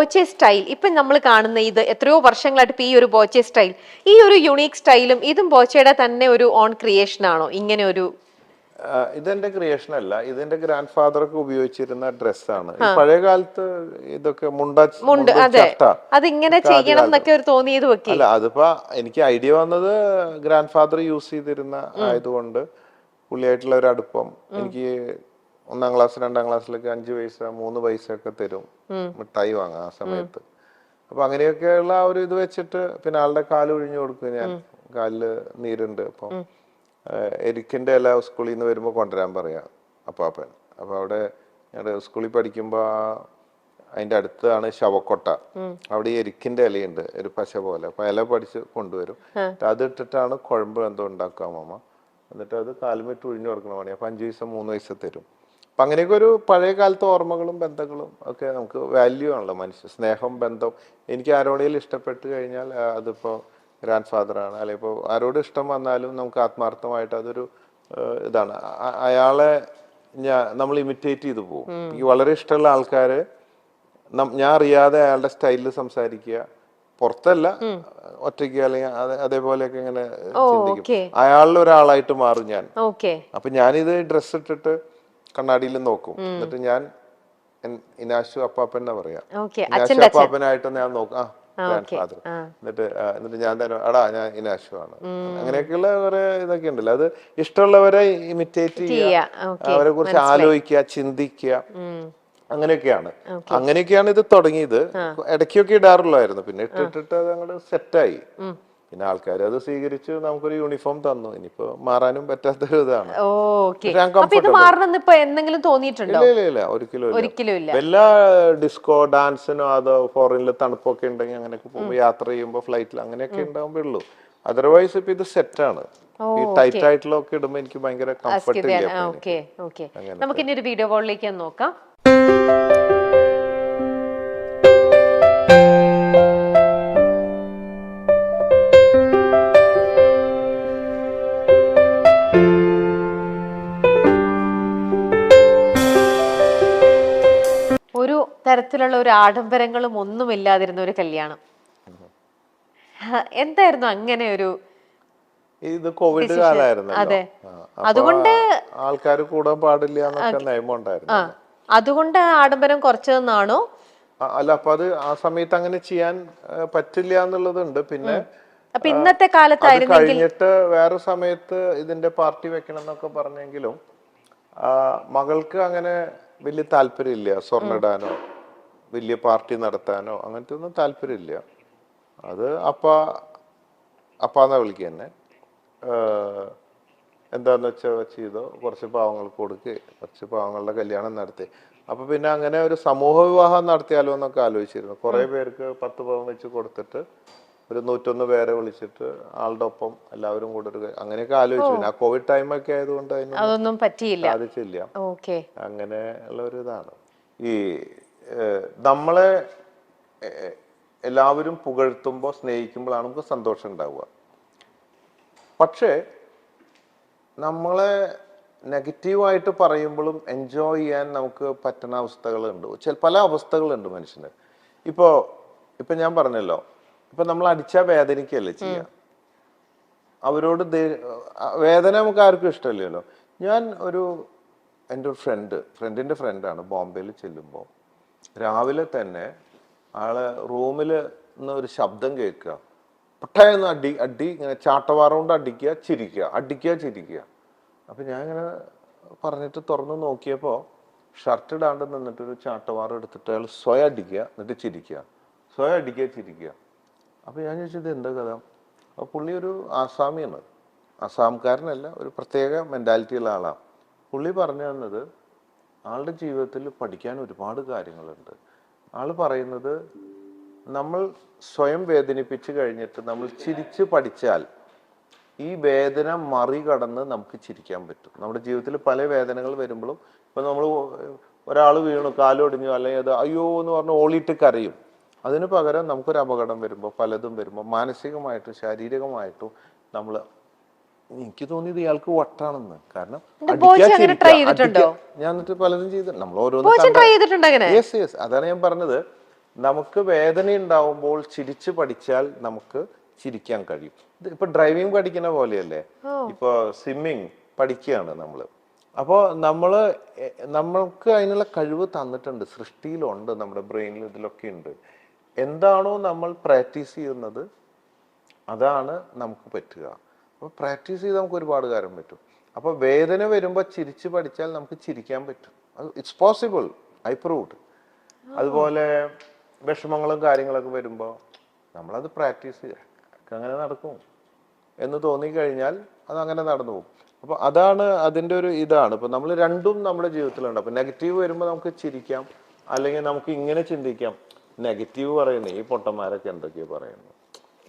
Boche style ഇപ്പൊ നമ്മൾ കാണുന്ന ഇത് എത്രയോ വർഷങ്ങളായിട്ട് ഇപ്പൊ ഈ ഒരു ബോച്ചെ സ്റ്റൈൽ, ഈ ഒരു യുണീക് സ്റ്റൈലും ഇതും ബോച്ചയുടെ തന്നെ ഒരു ഓൺ ക്രിയേഷൻ ആണോ? ഇങ്ങനെ ഒരു ഇതെന്റെ ക്രിയേഷൻ അല്ല, ഇതെന്റെ ഗ്രാൻഡ് ഫാദർ ഒക്കെ ഉപയോഗിച്ചിരുന്ന ഡ്രസ്സാണ്. ഈ പഴയ കാലത്ത് ഇതൊക്കെ മുണ്ട്, അതെ, അതിങ്ങനെ ചെയ്യണം എന്നൊക്കെ ഒരു തോന്നിയത് വെക്കി. അല്ല, അതിപ്പോ എനിക്ക് ഐഡിയ വന്നത് ഗ്രാൻഡ് ഫാദർ യൂസ് ചെയ്തിരുന്ന ആയതുകൊണ്ട് പുള്ളിയായിട്ടുള്ള ഒരു അടുപ്പം. എനിക്ക് 1-ാം ക്ലാസ് 2-ാം ക്ലാസ്സിലൊക്കെ 5 പൈസ 3 പൈസ ഒക്കെ തരും മിഠായി വാങ്ങാം ആ സമയത്ത്. അപ്പൊ അങ്ങനെയൊക്കെയുള്ള ഒരു ഇത് വെച്ചിട്ട്, പിന്നെ ആളുടെ കാല് ഒഴിഞ്ഞു കൊടുക്കും ഞാൻ, കാലില് നീരുണ്ട്. അപ്പം എരിക്കിന്റെ ഇല സ്കൂളിൽ നിന്ന് വരുമ്പോ കൊണ്ടുവരാൻ പറയാം അപ്പാപ്പൻ. അപ്പൊ അവിടെ ഞങ്ങളുടെ സ്കൂളിൽ പഠിക്കുമ്പോ അതിന്റെ അടുത്താണ് ശവക്കൊട്ട. അവിടെ ഈ എരിക്കിന്റെ ഇലയുണ്ട്, ഒരു പശ പോലെ. അപ്പൊ ഇല പഠിച്ച് കൊണ്ടുവരും. അത് ഇട്ടിട്ടാണ് കുഴമ്പ് എന്തോ ഉണ്ടാക്കുക അമ്മ. എന്നിട്ട് അത് കാലുമിട്ട് ഒഴിഞ്ഞു കൊടുക്കണ പണി. അപ്പൊ 5 പൈസ 3 പൈസ തരും. അപ്പൊ അങ്ങനെയൊക്കെ ഒരു പഴയ കാലത്തെ ഓർമ്മകളും ബന്ധങ്ങളും ഒക്കെ നമുക്ക് വാല്യൂ ആണല്ലോ. മനുഷ്യ സ്നേഹം, ബന്ധം. എനിക്ക് ആരോടെങ്കിലും ഇഷ്ടപ്പെട്ട് കഴിഞ്ഞാൽ അതിപ്പോ ഗ്രാൻഡ് ഫാദർ ആണ്, അല്ലെങ്കിൽ ഇപ്പോൾ ആരോട് ഇഷ്ടം വന്നാലും നമുക്ക് ആത്മാർത്ഥമായിട്ട് അതൊരു ഇതാണ്. അയാളെ നമ്മൾ ഇമിറ്റേറ്റ് ചെയ്തു പോകും. എനിക്ക് വളരെ ഇഷ്ടമുള്ള ആൾക്കാര് ഞാൻ അറിയാതെ അയാളുടെ സ്റ്റൈലിൽ സംസാരിക്കുക, പുറത്തല്ല, ഒറ്റയ്ക്ക് അല്ലെങ്കിൽ അതേപോലെയൊക്കെ ഇങ്ങനെ ചിന്തിക്കും. അയാളിൽ ഒരാളായിട്ട് മാറും ഞാൻ. അപ്പൊ ഞാനിത് ഡ്രസ്സ് ഇട്ടിട്ട് കണ്ണാടിയിൽ നോക്കും. എന്നിട്ട് ഞാൻ ഇനാശു അപ്പാപ്പൻ എന്നാ പറയാ, ഇനാശു അപ്പാപ്പനായിട്ട് ഞാൻ നോക്കും. Grand father. എന്നിട്ട് ഞാൻ തന്നെ ഞാൻ ഇനാശു ആണ്. അങ്ങനെയൊക്കെയുള്ള കുറെ ഇതൊക്കെ ഉണ്ടല്ലോ. അത് ഇഷ്ടമുള്ളവരെ ഇമിറ്റേറ്റ് ചെയ്യുക, അവരെ കുറിച്ച് ആലോചിക്കുക, ചിന്തിക്കുക, അങ്ങനെയൊക്കെയാണ് ഇത് തുടങ്ങിയത്. ഇടയ്ക്കൊക്കെ ഇടാറുള്ളായിരുന്നു, പിന്നെ ഇട്ടിട്ട് അത് അങ്ങോട്ട് സെറ്റായി. പിന്നെ ആൾക്കാർ അത് സ്വീകരിച്ചു, നമുക്കൊരു യൂണിഫോം തന്നു. ഇനിയിപ്പോ മാറാനും പറ്റാത്തൊരു ഇതാണ്. ഇല്ല, ഒരിക്കലും ഇല്ല. എല്ലാ ഡിസ്കോ ഡാൻസിനോ അതോ ഫോറിനിൽ തണുപ്പൊക്കെ ഉണ്ടെങ്കിൽ അങ്ങനെയൊക്കെ പോകുമ്പോൾ, യാത്ര ചെയ്യുമ്പോൾ ഫ്ലൈറ്റിൽ അങ്ങനെയൊക്കെ ഉണ്ടാവുമ്പേ ഉള്ളൂ. അതർവൈസ് ഇപ്പൊ ഇത് സെറ്റാണ്. ഈ ടൈറ്റ് ആയിട്ടുള്ള ഒക്കെ ഇടുമ്പോ എനിക്ക് ഭയങ്കര കംഫർട്ട് ഇല്ല. നമുക്ക് ഇനി ഒരു വീഡിയോ കോളിലേക്ക് നോക്കാം. ഒരു തരത്തിലുള്ള ഒരു ആഡംബരങ്ങളും ഒന്നുമില്ലാതിരുന്ന ഒരു കല്യാണം. എന്തായിരുന്നു അങ്ങനെ ഒരു? ഇത് കോവിഡ് കാലമായിരുന്നല്ലോ, അതുകൊണ്ട് ആൾക്കാർ കൂടാൻ പാടില്ല എന്നൊക്കെ നിയമം ഉണ്ടായിരുന്നു. അതുകൊണ്ട് ആഡംബരം കുറച്ചതെന്നാണോ? അല്ല, അപ്പൊ അത് ആ സമയത്ത് അങ്ങനെ ചെയ്യാൻ പറ്റില്ല എന്നുള്ളതുണ്ട്. പിന്നെ ഇന്നത്തെ കാലത്തായിരുന്നെങ്കിൽ കഴിഞ്ഞിട്ട് വേറെ സമയത്ത് ഇതിന്റെ പാർട്ടി വെക്കണം എന്നൊക്കെ പറഞ്ഞെങ്കിലും മകൾക്ക് അങ്ങനെ വലിയ താല്പര്യമില്ല. സ്വർണ്ണ ഇടാനോ വലിയ പാർട്ടി നടത്താനോ അങ്ങനത്തെ ഒന്നും താല്പര്യമില്ല. അത് അപ്പാന്നാ വിളിക്കുക തന്നെ. എന്താന്ന് വെച്ചാൽ ചെയ്തോ, കുറച്ച് പാവങ്ങൾക്ക് കൊടുക്കുക, കുറച്ച് പാവങ്ങളുടെ കല്യാണം നടത്തി. അപ്പൊ പിന്നെ അങ്ങനെ ഒരു സമൂഹ വിവാഹം നടത്തിയാലോ എന്നൊക്കെ ആലോചിച്ചിരുന്നു. കുറെ പേർക്ക് 10 പവൻ വെച്ച് കൊടുത്തിട്ട് ഒരു 101 പേരെ വിളിച്ചിട്ട് ആളുടെ ഒപ്പം എല്ലാവരും കൂടെ ഒരു അങ്ങനെയൊക്കെ ആലോചിച്ചു. പിന്നെ ആ കോവിഡ് ടൈമൊക്കെ ആയതുകൊണ്ട് അതൊന്നും പറ്റിയില്ല, സാധിച്ചില്ല. അങ്ങനെ ഉള്ള ഒരു ഇതാണ്. ഈ നമ്മളെ എല്ലാവരും പുകഴ്ത്തുമ്പോൾ സ്നേഹിക്കുമ്പോഴാണ് നമുക്ക് സന്തോഷം ഉണ്ടാവുക. പക്ഷേ നമ്മളെ നെഗറ്റീവായിട്ട് പറയുമ്പോഴും എൻജോയ് ചെയ്യാൻ നമുക്ക് പറ്റുന്ന അവസ്ഥകളുണ്ട്. പല അവസ്ഥകളുണ്ട് മനുഷ്യന്. ഇപ്പൊ ഞാൻ പറഞ്ഞല്ലോ, ഇപ്പൊ നമ്മൾ അടിച്ചാൽ വേദനിക്കല്ലേ ചെയ്യാം. അവരോട് വേദന നമുക്ക് ആർക്കും ഇഷ്ടമല്ലല്ലോ. ഞാൻ എൻ്റെ ഒരു ഫ്രണ്ടിന്റെ ഫ്രണ്ടാണ് ബോംബെയിൽ ചെല്ലുമ്പോൾ രാവിലെ തന്നെ ആള് റൂമിൽ നിന്ന് ഒരു ശബ്ദം കേൾക്കുക, പെട്ടെന്ന് അടി ഇങ്ങനെ ചാട്ടവാറ കൊണ്ട് അടിക്കുക, ചിരിക്കുക. അപ്പൊ ഞാൻ ഇങ്ങനെ പറഞ്ഞിട്ട് തുറന്നു നോക്കിയപ്പോ ഷർട്ട് ഇടാണ്ട് നിന്നിട്ടൊരു ചാട്ടവാറ എടുത്തിട്ട് അയാൾ സ്വയം അടിക്കുക, എന്നിട്ട് ചിരിക്കുക. അപ്പൊ ഞാൻ ചോദിച്ചത് എന്താ കഥ? അപ്പൊ പുള്ളി ഒരു ആസാമിയാണ്, ആസാംകാരനല്ല, ഒരു പ്രത്യേക മെന്റാലിറ്റി ഉള്ള ആളാണ്. പുള്ളി പറഞ്ഞു തന്നത് ആളുടെ ജീവിതത്തിൽ പഠിക്കാൻ ഒരുപാട് കാര്യങ്ങളുണ്ട്. ആള് പറയുന്നത് നമ്മൾ സ്വയം വേദനിപ്പിച്ച് കഴിഞ്ഞിട്ട് നമ്മൾ ചിരിച്ച് പഠിച്ചാൽ ഈ വേദന മറികടന്ന് നമുക്ക് ചിരിക്കാൻ പറ്റും. നമ്മുടെ ജീവിതത്തിൽ പല വേദനകൾ വരുമ്പോഴും, ഇപ്പൊ നമ്മൾ ഒരാൾ വീണു, കാലൊടിഞ്ഞു, അല്ലെങ്കിൽ അത് അയ്യോ എന്ന് പറഞ്ഞ് ഓളിയിട്ട് കരയും. അതിന് പകരം നമുക്കൊരു അപകടം വരുമ്പോൾ, പലതും വരുമ്പോൾ മാനസികമായിട്ടും ശാരീരികമായിട്ടും നമ്മൾ, എനിക്ക് തോന്നിയത് ഇയാൾക്ക് വട്ടാണെന്ന്. കാരണം ഞാൻ എന്നിട്ട് പലതും ചെയ്ത് നമ്മൾ ഓരോന്നും, അതാണ് ഞാൻ പറഞ്ഞത്. നമുക്ക് വേദന ഉണ്ടാവുമ്പോൾ ചിരിച്ചു പഠിച്ചാൽ നമുക്ക് ചിരിക്കാൻ കഴിയും. ഇത് ഇപ്പൊ ഡ്രൈവിംഗ് പഠിക്കുന്ന പോലെയല്ലേ, ഇപ്പൊ സ്വിമ്മിങ് പഠിക്കുകയാണ് നമ്മള്. അപ്പോൾ നമ്മൾക്ക് അതിനുള്ള കഴിവ് തന്നിട്ടുണ്ട്, സൃഷ്ടിയിലുണ്ട്, നമ്മുടെ ബ്രെയിനിൽ ഇതിലൊക്കെ ഉണ്ട്. എന്താണോ നമ്മൾ പ്രാക്ടീസ് ചെയ്യുന്നത് അതാണ് നമുക്ക് പറ്റുക. അപ്പോൾ പ്രാക്ടീസ് ചെയ്ത് നമുക്ക് ഒരുപാട് കാര്യം പറ്റും. അപ്പോൾ വേദന വരുമ്പോൾ ചിരിച്ചു പഠിച്ചാൽ നമുക്ക് ചിരിക്കാൻ പറ്റും. It's possible, I proved. അതുപോലെ വിഷമങ്ങളും കാര്യങ്ങളൊക്കെ വരുമ്പോൾ നമ്മളത് പ്രാക്ടീസ് ചെയ്യുക, അങ്ങനെ നടക്കും എന്ന് തോന്നിക്കഴിഞ്ഞാൽ അത് അങ്ങനെ നടന്നു പോകും. അപ്പോൾ അതാണ് അതിൻ്റെ ഒരു ഇതാണ്. ഇപ്പം നമ്മൾ രണ്ടും നമ്മുടെ ജീവിതത്തിലുണ്ട്. അപ്പം നെഗറ്റീവ് വരുമ്പോൾ നമുക്ക് ചിരിക്കാം, അല്ലെങ്കിൽ നമുക്ക് ഇങ്ങനെ ചിന്തിക്കാം, നെഗറ്റീവ് പറയുന്നത് ഈ പൊട്ടന്മാരൊക്കെ എന്തൊക്കെയോ പറയുന്നു,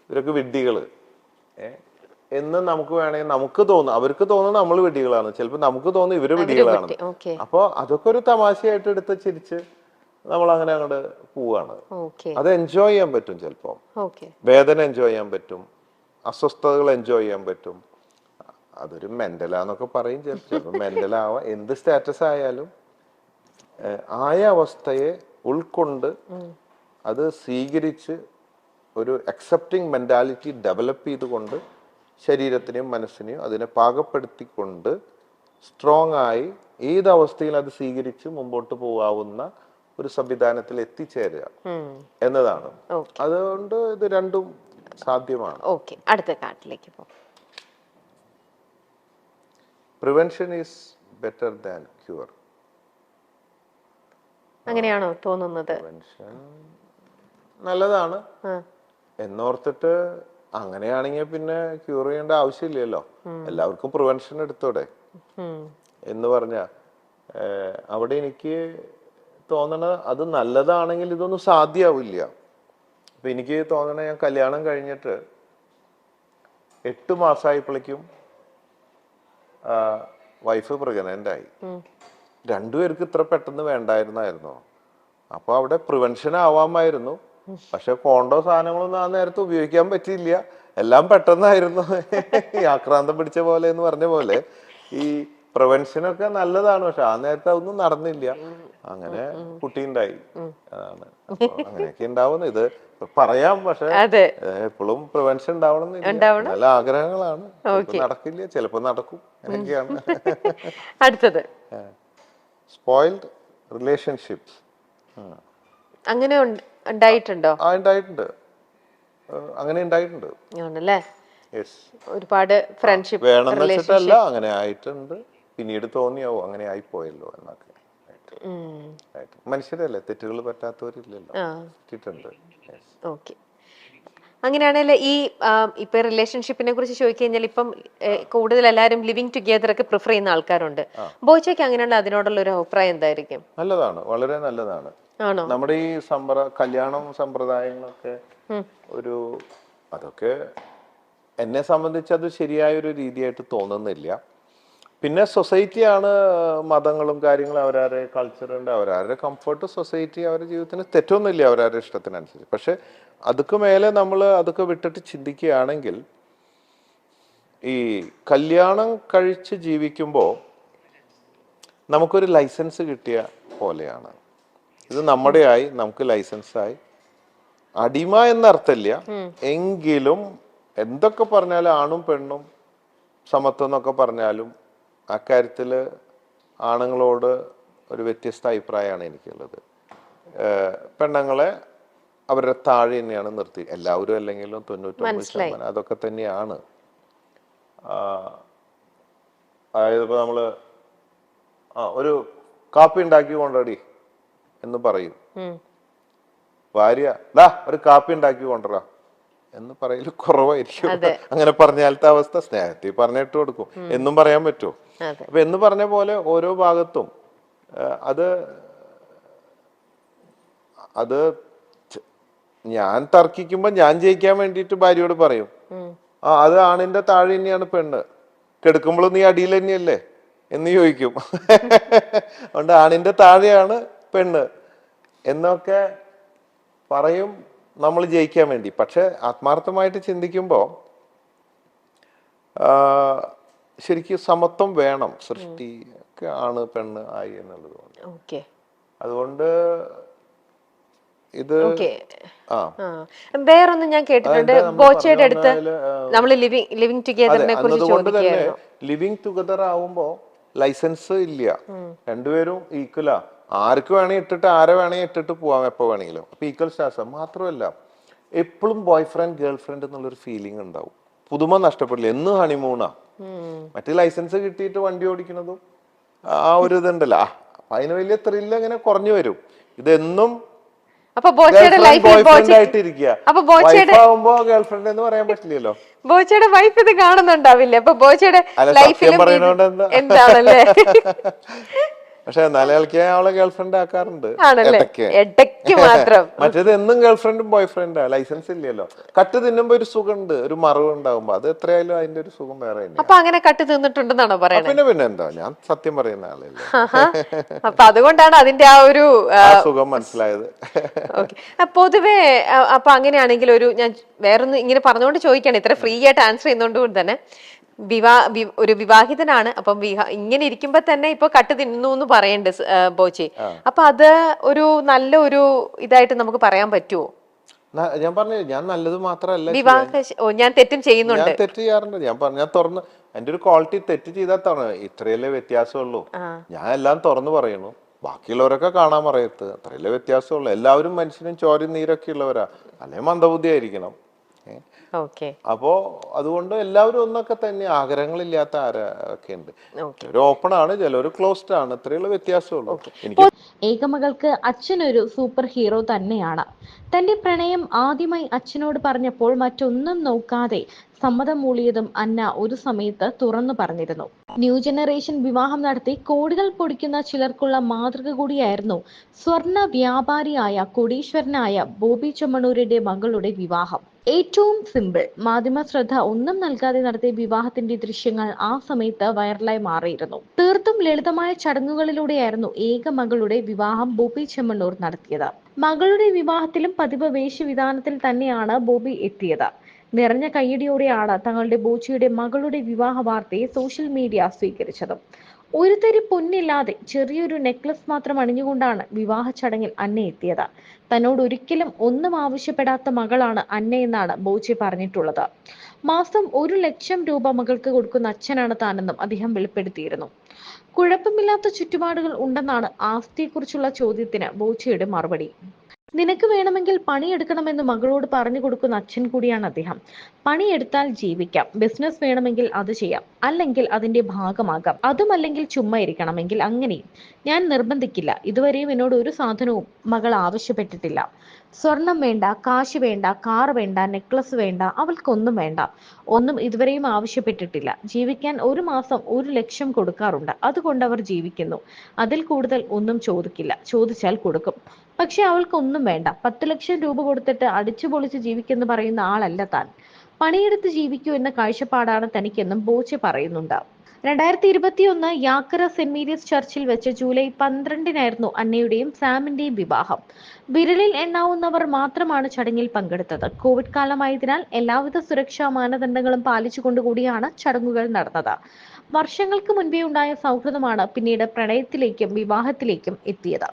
ഇവരൊക്കെ വിഡ്ഢികൾ എന്ന് നമുക്ക് വേണമെങ്കിൽ നമുക്ക് തോന്നും. അവർക്ക് തോന്നുന്നത് നമ്മൾ വിഡ്ഢികളാണ്, ചിലപ്പോൾ നമുക്ക് തോന്നുന്നു ഇവര് വിഡ്ഢികളാണ്. അപ്പോൾ അതൊക്കെ ഒരു തമാശയായിട്ട് എടുത്ത് ചിരിച്ച് നമ്മൾ അങ്ങനെ അങ്ങോട്ട് പോവാണ്. അത് എൻജോയ് ചെയ്യാൻ പറ്റും. ചിലപ്പോൾ വേദന എൻജോയ് ചെയ്യാൻ പറ്റും, അസ്വസ്ഥതകൾ എൻജോയ് ചെയ്യാൻ പറ്റും. അതൊരു മെന്റലാന്നൊക്കെ പറയും, ചിലപ്പോൾ മെന്റലാവാം. എന്ത് സ്റ്റാറ്റസ് ആയാലും ആയ അവസ്ഥയെ ഉൾക്കൊണ്ട് അത് സ്വീകരിച്ച് ഒരു അക്സെപ്റ്റിംഗ് മെന്റാലിറ്റി ഡെവലപ്പ് ചെയ്തുകൊണ്ട് ശരീരത്തിനെയും മനസ്സിനെയും അതിനെ പാകപ്പെടുത്തിക്കൊണ്ട് സ്ട്രോങ് ആയി ഏതവസ്ഥയിൽ അത് സ്വീകരിച്ച് മുമ്പോട്ട് പോകാവുന്ന ഒരു സംവിധാനത്തിൽ എത്തിച്ചേരുക എന്നതാണ്. അതുകൊണ്ട് ഇത് രണ്ടും സാധ്യമാണ്. അടുത്ത കാർഡിലേക്ക് പോ. Prevention is better than cure. അങ്ങനെയാണോ തോന്നുന്നത്? പ്രിവെൻഷൻ നല്ലതാണ് എന്നോർത്തിട്ട് അങ്ങനെയാണെങ്കിൽ പിന്നെ ക്യൂർ ചെയ്യേണ്ട ആവശ്യമില്ലല്ലോ. എല്ലാവർക്കും പ്രിവെൻഷൻ എടുത്തോടെ എന്ന് പറഞ്ഞ അവിടെ എനിക്ക് തോന്നണത് അത് നല്ലതാണെങ്കിൽ ഇതൊന്നും സാധ്യമാവില്ല. അപ്പൊ എനിക്ക് തോന്നണ, ഞാൻ കല്യാണം കഴിഞ്ഞിട്ട് 8 മാസമായപ്പോഴേക്കും വൈഫ് പ്രഗ്നന്റ് ആയി. രണ്ടുപേർക്ക് ഇത്ര പെട്ടെന്ന് വേണ്ടായിരുന്നായിരുന്നോ? അപ്പൊ അവിടെ പ്രിവെൻഷൻ ആവാമായിരുന്നു. പക്ഷെ കോണ്ടോ സാധനങ്ങളൊന്നും ആ നേരത്തെ ഉപയോഗിക്കാൻ പറ്റിയില്ല, എല്ലാം പെട്ടെന്നായിരുന്നു. ആക്രാന്തം പിടിച്ച പോലെ എന്ന് പറഞ്ഞ പോലെ ഈ പ്രിവെൻഷനൊക്കെ നല്ലതാണ്, പക്ഷെ ആ നേരത്തെ അതൊന്നും നടന്നില്ല. അങ്ങനെ കുട്ടി ഉണ്ടായി. അതാണ് അങ്ങനെയൊക്കെ ഉണ്ടാവുന്നത്. ഇത് പറയാം, പക്ഷെ എപ്പോഴും പ്രിവെൻഷൻ ഉണ്ടാവണം. നല്ല ആഗ്രഹങ്ങളാണ്, നടക്കില്ല, ചിലപ്പോ നടക്കും. അങ്ങനെയൊക്കെയാണ്. അടുത്തത് സ്പോയിൽഡ് റിലേഷൻഷിപ്സ്. അങ്ങനെ ഉണ്ടായിട്ടുണ്ടോ? ഉണ്ടായിട്ടുണ്ട്, അങ്ങനെ ഉണ്ടായിട്ടുണ്ട്. ഒരുപാട് ഫ്രണ്ട്ഷിപ്പ് വേണമെന്ന് വെച്ചിട്ടല്ല, അങ്ങനെ ആയിട്ടുണ്ട്. പിന്നീട് തോന്നിയാവോ അങ്ങനെ ആയിപ്പോയല്ലോ എന്നൊക്കെ. മനുഷ്യരല്ലേ, തെറ്റുകൾ പറ്റാത്തവരില്ലല്ലോ. ഓക്കെ. അങ്ങനെയാണെങ്കിൽ ഈ ഇപ്പൊ റിലേഷൻഷിപ്പിനെ കുറിച്ച് ചോദിക്കഴിഞ്ഞാൽ ഇപ്പം കൂടുതൽ എല്ലാവരും ലിവിങ് ടുഗെദർ ഒക്കെ പ്രിഫർ ചെയ്യുന്ന ആൾക്കാരുണ്ട്. ബോയ്ച്ചയ്ക്ക് അങ്ങനെയുള്ള അതിനോടുള്ള ഒരു അഭിപ്രായം എന്തായിരിക്കും? നല്ലതാണ്, വളരെ നല്ലതാണ്. നമ്മുടെ ഈ കല്യാണം സമ്പ്രദായങ്ങളൊക്കെ അതൊക്കെ എന്നെ സംബന്ധിച്ച് അത് ശരിയായൊരു രീതിയായിട്ട് തോന്നുന്നില്ല. പിന്നെ സൊസൈറ്റിയാണ്, മതങ്ങളും കാര്യങ്ങളും, അവരവരുടെ കൾച്ചറുണ്ട്, അവരവരുടെ കംഫർട്ട്, സൊസൈറ്റി അവരുടെ ജീവിതത്തിന് തെറ്റൊന്നുമില്ല, അവരവരുടെ ഇഷ്ടത്തിനനുസരിച്ച്. പക്ഷെ അതൊക്കെ മേലെ നമ്മൾ അതൊക്കെ വിട്ടിട്ട് ചിന്തിക്കുകയാണെങ്കിൽ ഈ കല്യാണം കഴിച്ച് ജീവിക്കുമ്പോൾ നമുക്കൊരു ലൈസൻസ് കിട്ടിയ പോലെയാണ്. ഇത് നമ്മുടെ ആയി, നമുക്ക് ലൈസൻസായി. അടിമ എന്നർത്ഥമില്ല, എങ്കിലും എന്തൊക്കെ പറഞ്ഞാലും ആണും പെണ്ണും സമത്വം എന്നൊക്കെ പറഞ്ഞാലും അക്കാര്യത്തിൽ ആണുങ്ങളോട് ഒരു വ്യത്യസ്ത അഭിപ്രായമാണ് എനിക്കുള്ളത്. പെണ്ണുങ്ങളെ അവരുടെ താഴെ തന്നെയാണ് നിർത്തി, എല്ലാവരും അല്ലെങ്കിലും 99% അതൊക്കെ തന്നെയാണ്. അതായത് ഇപ്പൊ നമ്മള് ഒരു കാപ്പി ഉണ്ടാക്കി കൊണ്ടടി എന്ന് പറയും, ഭാര്യ ഒരു കാപ്പി ഉണ്ടാക്കി കൊണ്ടുവരാ എന്ന് പറയല് കുറവായിരിക്കും. അങ്ങനെ പറഞ്ഞാലത്തെ അവസ്ഥ സ്നേഹത്തിൽ പറഞ്ഞിട്ട് കൊടുക്കും എന്നും പറയാൻ പറ്റുമോ? അപ്പൊ എന്ന് പറഞ്ഞ പോലെ ഓരോ ഭാഗത്തും അത് ഞാൻ തർക്കിക്കുമ്പോ ഞാൻ ജയിക്കാൻ വേണ്ടിയിട്ട് ഭാര്യയോട് പറയും, അത് ആണിന്റെ താഴെ തന്നെയാണ് പെണ്ണ്, കെടുക്കുമ്പോഴും നീ അടിയിൽ തന്നെയല്ലേ എന്ന് ചോദിക്കും. അതുകൊണ്ട് ആണിന്റെ താഴെയാണ് പെണ്ണ് എന്നൊക്കെ പറയും നമ്മൾ ജയിക്കാൻ വേണ്ടി. പക്ഷെ ആത്മാർത്ഥമായിട്ട് ചിന്തിക്കുമ്പോൾ ശരിക്കും സമത്വം വേണം. സൃഷ്ടി ഒക്കെ ആണ് പെണ്ണ് ആയി എന്നുള്ളത്. അതുകൊണ്ട് ഇത് ഓക്കെ. ആ വേറൊന്നും ഞാൻ കേട്ടിട്ടുണ്ട്, അതെന്താ നമ്മൾ ബോച്ചയുടെ പറഞ്ഞു അടുത്ത് വന്നതില് നമ്മൾ ലിവിങ് അതെ ടുഗെദറിനെ കുറിച്ച് എന്നതുകൊണ്ട് തന്നെ ചോദിക്കുകയായിരുന്നു. ലിവിങ് ടുഗദർ ആവുമ്പോ ലൈസൻസ് ഇല്ല, രണ്ടുപേരും ഈക്വലാ. ആർക്ക് വേണേ ഇട്ടിട്ട് ആരെ വേണേ ഇട്ടിട്ട് പോവാം എപ്പോ വേണമെങ്കിലും. അപ്പൊ ഈക്വൽ സ്റ്റാറ്റസ് മാത്രമല്ല, എപ്പോഴും ബോയ് ഫ്രണ്ട് ഗേൾ ഫ്രണ്ട് എന്നുള്ളൊരു ഫീലിംഗ് ഉണ്ടാവും. പുതുമ നഷ്ടപ്പെടില്ല, എന്നും ഹണിമൂണാ. മറ്റേ ലൈസൻസ് കിട്ടിയിട്ട് വണ്ടി ഓടിക്കുന്നതും ആ ഒരു ഇതുണ്ടല്ലോ, അപ്പൊ അതിന് വലിയ ത്രില്ല് അങ്ങനെ കുറഞ്ഞു വരും. ഇതെന്നും അപ്പൊ ബോച്ചയുടെ ലൈഫിൽ ബോയ് ഫ്രണ്ട് ആയിട്ട് ഇരിക്കുക. അപ്പൊ ബോച്ചയുടെ വൈഫ് ആവുമ്പോ ഗേൾ ഫ്രണ്ട് എന്ന് പറയാൻ പറ്റില്ലല്ലോ. ബോച്ചയുടെ വൈഫ് ഇത് കാണുന്നുണ്ടാവില്ലേ? അപ്പൊ ബോച്ചയുടെ അല്ല, സത്യം ലൈഫിലും പറയുന്നോണ്ട് എന്താ എന്താണല്ലേ? പക്ഷെ എന്നാലും അവളെ ഗേൾ ഫ്രണ്ട് ആക്കാറുണ്ട് ആണല്ലേ? ഇടയ്ക്ക്. ഇടയ്ക്ക് മാത്രം. മറ്റേത് എന്നും ഗേൾ ഫ്രണ്ടും ബോയ് ഫ്രണ്ടാ, ലൈസൻസ് ഇല്ലല്ലോ. കട്ട് തിന്നുമ്പോ ഒരു സുഖമുണ്ട്, ഒരു മറവ് ഉണ്ടാവുമ്പോ അത് എത്രയായാലും അതിന്റെ ഒരു സുഖം വേറെ തന്നെയാ. അപ്പൊ അങ്ങനെ കട്ട് തിന്നിട്ടുണ്ടെന്നാണോ പറയണത്? പിന്നെ എന്താ, ഞാൻ സത്യം പറയുന്ന ആളല്ലേ. അപ്പൊ അതുകൊണ്ടാണ് അതിന്റെ ആ ഒരു ആ സുഖം മനസ്സിലായത്. ഓക്കെ. പൊതുവേ അപ്പൊ അങ്ങനെയാണെങ്കിൽ ഞാൻ വേറൊന്ന് ഇങ്ങനെ പറഞ്ഞുകൊണ്ട് ചോദിക്കാണ്, ഇത്ര ഫ്രീ ആയിട്ട് ആൻസർ ചെയ്യുന്നതുകൊണ്ട് തന്നെ. ഒരു വിവാഹിതനാണ്, അപ്പം ഇങ്ങനെ ഇരിക്കുമ്പോ തന്നെ ഇപ്പൊ കട്ട് തിന്നു എന്ന് പറയണ്ട് ബോച്ചി. അപ്പൊ അത് ഒരു നല്ല ഒരു ഇതായിട്ട് നമുക്ക് പറയാൻ പറ്റുമോ? ഞാൻ പറഞ്ഞു, ഞാൻ നല്ലത് മാത്രമല്ല, ഞാൻ തെറ്റും ചെയ്യുന്നുണ്ട്, ഞാൻ തെറ്റ് ചെയ്യാറുണ്ട്. ഞാൻ തുറന്ന് എന്റെ ഒരു ക്വാളിറ്റി, തെറ്റ് ചെയ്താൽ തുറന്ന് ഇത്രയല്ലേ വ്യത്യാസമുള്ളൂ. ഞാൻ എല്ലാം തുറന്നു പറയുന്നു, ബാക്കിയുള്ളവരൊക്കെ കാണാൻ പറയത്ത്, അത്രയല്ലേ വ്യത്യാസമുള്ളൂ. എല്ലാവരും മനുഷ്യനും ചോരയും നീരൊക്കെ ഉള്ളവരാ, അല്ലെ മന്ദബുദ്ധി ആയിരിക്കണം. അപ്പോ അതുകൊണ്ട് എല്ലാവരും ഒന്നൊക്കെ തന്നെ, ആഗ്രഹങ്ങളില്ലാത്ത ആരൊക്കെ ഉണ്ട്. ചിലർ ഓപ്പൺ ആണ്, ചിലർ ക്ലോസ്ഡ് ആണ്, ഇത്രയുള്ള വ്യത്യാസമുള്ളൂ. എനിക്ക് ഏകമകൾക്ക് അച്ഛനൊരു സൂപ്പർ ഹീറോ തന്നെയാണ്. തന്റെ പ്രണയം ആദ്യമായി അച്ഛനോട് പറഞ്ഞപ്പോൾ മറ്റൊന്നും നോക്കാതെ സമ്മതം മൂളിയതും അന്ന ഒരു സമയത്ത് തുറന്നു പറഞ്ഞിരുന്നു. ന്യൂ ജനറേഷൻ വിവാഹം നടത്തി കോടികൾ പൊടിക്കുന്ന ചിലർക്കുള്ള മാതൃക കൂടിയായിരുന്നു സ്വർണ്ണ വ്യാപാരിയായ കോടീശ്വരനായ ബോബി ചെമ്മണ്ണൂരിന്റെ മകളുടെ വിവാഹം. ഏറ്റവും സിമ്പിൾ, മാധ്യമ ശ്രദ്ധ ഒന്നും നൽകാതെ നടത്തിയ വിവാഹത്തിന്റെ ദൃശ്യങ്ങൾ ആ സമയത്ത് വൈറലായി മാറിയിരുന്നു. തീർത്തും ലളിതമായ ചടങ്ങുകളിലൂടെയായിരുന്നു ഏക മകളുടെ വിവാഹം ബോബി ചെമ്മണ്ണൂർ നടത്തിയത്. മകളുടെ വിവാഹത്തിലും പതിവ് വേഷവിധാനത്തിൽ തന്നെയാണ് ബോബി എത്തിയത്. നിറഞ്ഞ കയ്യടിയോടെയാണ് തങ്ങളുടെ ബോച്ചിയുടെ മകളുടെ വിവാഹ വാർത്തയെ സോഷ്യൽ മീഡിയ സ്വീകരിച്ചത്. ഒരു തരി പൊന്നില്ലാതെ ചെറിയൊരു നെക്ലസ് മാത്രം അണിഞ്ഞുകൊണ്ടാണ് വിവാഹ ചടങ്ങിൽ അന്ന എത്തിയത്. തന്നോട് ഒരിക്കലും ഒന്നും ആവശ്യപ്പെടാത്ത മകളാണ് അന്ന എന്നാണ് ബോച്ചി പറഞ്ഞിട്ടുള്ളത്. മാസം 1 ലക്ഷം രൂപ മകൾക്ക് കൊടുക്കുന്ന അച്ഛനാണ് താനെന്നും അദ്ദേഹം വെളിപ്പെടുത്തിയിരുന്നു. കുഴപ്പമില്ലാത്ത ചുറ്റുപാടുകൾ ഉണ്ടെന്നാണ് ആസ്തിയെക്കുറിച്ചുള്ള ചോദ്യത്തിന് ബോച്ചിയുടെ മറുപടി. നിനക്ക് വേണമെങ്കിൽ പണിയെടുക്കണമെന്ന് മകളോട് പറഞ്ഞു കൊടുക്കുന്ന അച്ഛൻ കൂടിയാണ് അദ്ദേഹം. പണിയെടുത്താൽ ജീവിക്കാം, ബിസിനസ് വേണമെങ്കിൽ അത് ചെയ്യാം, അല്ലെങ്കിൽ അതിന്റെ ഭാഗമാകാം, അതുമല്ലെങ്കിൽ ചുമ്മാ ഇരിക്കണമെങ്കിൽ അങ്ങനെയും. ഞാൻ നിർബന്ധിക്കില്ല. ഇതുവരെയും എന്നോട് ഒരു സാധനവും മകൾ ആവശ്യപ്പെട്ടിട്ടില്ല. സ്വർണം വേണ്ട, കാശ് വേണ്ട, കാർ വേണ്ട, നെക്ലസ് വേണ്ട, അവൾക്കൊന്നും വേണ്ട. ഒന്നും ഇതുവരെയും ആവശ്യപ്പെട്ടിട്ടില്ല. ജീവിക്കാൻ ഒരു മാസം 1 ലക്ഷം കൊടുക്കാറുണ്ട്, അതുകൊണ്ട് അവർ ജീവിക്കുന്നു. അതിൽ കൂടുതൽ ഒന്നും ചോദിക്കില്ല, ചോദിച്ചാൽ കൊടുക്കും. പക്ഷെ അവൾക്കൊന്നും വേണ്ട. 10 ലക്ഷം രൂപ കൊടുത്തിട്ട് അടിച്ചു പൊളിച്ച് ജീവിക്കെന്ന് പറയുന്ന ആളല്ല താൻ. പണിയെടുത്ത് ജീവിക്കൂ എന്ന കാഴ്ചപ്പാടാണ് തനിക്കെന്നും ബോച്ചി പറയുന്നുണ്ട്. 2021 യാക്കര സെന്റ് മേരീസ് ചർച്ചിൽ വെച്ച് ജൂലൈ 12-നായിരുന്നു അന്നയുടെയും സാമിന്റെയും വിവാഹം. വിരലിൽ എണ്ണാവുന്നവർ മാത്രമാണ് ചടങ്ങിൽ പങ്കെടുത്തത്. കോവിഡ് കാലമായതിനാൽ എല്ലാവിധ സുരക്ഷാ മാനദണ്ഡങ്ങളും പാലിച്ചുകൊണ്ടുകൂടിയാണ് ചടങ്ങുകൾ നടന്നത്. വർഷങ്ങൾക്ക് മുൻപേ ഉണ്ടായ സൗഹൃദമാണ് പിന്നീട് പ്രണയത്തിലേക്കും വിവാഹത്തിലേക്കും എത്തിയത്.